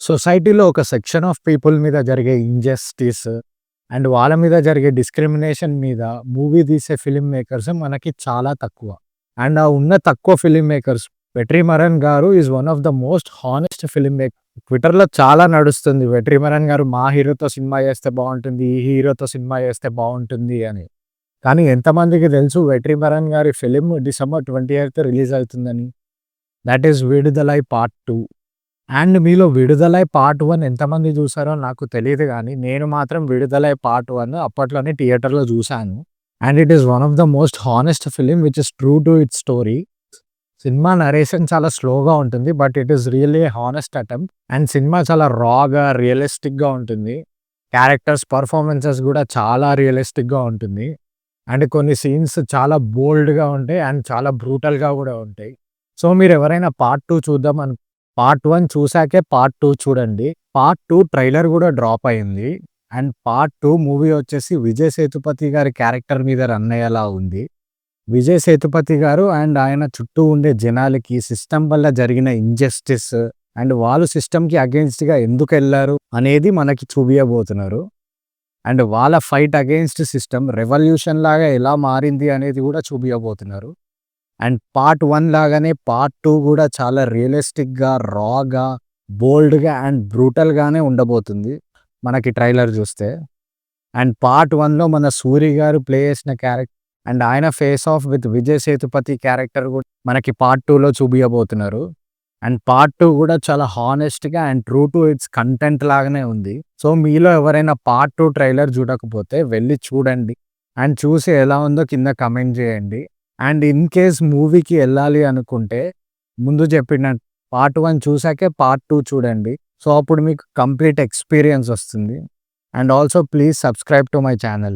సొసైటీలో ఒక section of people మీద జరిగే ఇంజస్టిస్ అండ్ వాళ్ళ మీద జరిగే డిస్క్రిమినేషన్ మీద మూవీ తీసే ఫిల్మ్ మేకర్స్ మనకి చాలా తక్కువ. అండ్ ఆ ఉన్న తక్కువ ఫిల్మ్ మేకర్స్ 'వెట్రిమారన్' గారు is one of the most honest film maker. ట్విట్టర్‌లో చాలా నడుస్తుంది 'వెట్రిమారన్' గారు మా హీరోతో సినిమా చేస్తే బావుంటుంది, ఈ హీరోతో సినిమా చేస్తే బావుంటుంది అని. కానీ ఎంతమందికి తెలుసు 'వెట్రిమారన్' గారి ఫిల్మ్ డిసెంబర్ 28థ్ రిలీజ్ అవుతుందని? దట్ ఈస్ 'విడుదలై పార్ట్ 2'. అండ్ మీలో 'విడుదలై పార్ట్ 1' ఎంతమంది చూసారో నాకు తెలీదు గానీ, నేను మాత్రం 'విడుదలై పార్ట్ 1' అప్పట్లోనే థియేటర్‌లో చూసాను. And it is one of the most honest film which is true to it's story. Cinema narration చాలా స్లోగా ఉంటుంది. But it is really a honest attempt. And cinema చాలా రాగా, రియలిస్టిక్‌గా ఉంటుంది. క్యారెక్టర్స్ పెర్ఫార్మన్సెస్ గూడా చాలా రియలిస్టిక్‌గా ఉంటుంది. అండ్ కొన్ని సీన్స్ చాలా బోల్డ్‌గా ఉంటాయి. అండ్ చాలా బ్రూటల్‌గా గూడా ఉంటాయి. సో, మీరెవరైనా పార్ట్ 2 పార్ట్ 1 చూసాకే పార్ట్ 2 చూడండి. పార్ట్ 2 ట్రైలర్ గూడా డ్రాప్ అయింది. అండ్ పార్ట్ 2 మూవీ వచ్చేసి విజయ్ సేతుపతి గారి క్యారెక్టర్ మీద రన్ అయ్యేలా ఉంది. విజయ్ సేతుపతి గారు అండ్ ఆయన చుట్టూ ఉండే జనాలకి సిస్టమ్ వల్ల జరిగిన ఇంజస్టిస్ అండ్ వాళ్ళు సిస్టమ్‌కి అగెయిన్స్ట్‌గా ఎందుకెళ్లారు అనేది మనకి చూపియబోతున్నారు. అండ్ వాళ్ళ ఫైట్ అగెయిన్స్ట్ సిస్టమ్ రెవల్యూషన్ లాగా ఎలా మారింది అనేది గూడా చూపియబోతున్నారు. అండ్ పార్ట్ 1 లాగానే పార్ట్ 2 గూడా చాలా రియలిస్టిక్‌గా, రాగా, బోల్డ్‌గా అండ్ బ్రూటల్‌గానే ఉండబోతుంది మనకి ట్రైలర్ జూస్తే. అండ్ పార్ట్ 1లో మన సూరి గారు ప్లే చేసిన అండ్ ఆయన face of with Vijay Sethupathi character గూడా మనకి పార్ట్ 2లో చూపియబోతున్నారు. అండ్ పార్ట్ 2 గూడా చాలా హానెస్ట్‌గా and true to its content లాగానే ఉంది. సో, మీలో ఎవరైనా పార్ట్ 2 ట్రైలర్ చూడకపోతే వెళ్లి చూడండి. అండ్ చూసి ఎలా ఉందో కింద కామెంట్ చేయండి. అండ్ ఇన్ కేస్ మూవీకి ఎళ్ళాలి అనుకుంటే ముందు చెప్పినట్టు పార్ట్ 1 చూసాకే పార్ట్ 2 చూడండి. సో, అప్పుడు మీకు కంప్లీట్ ఎక్స్‌పీరియన్స్ వస్తుంది. And also please subscribe to my channel.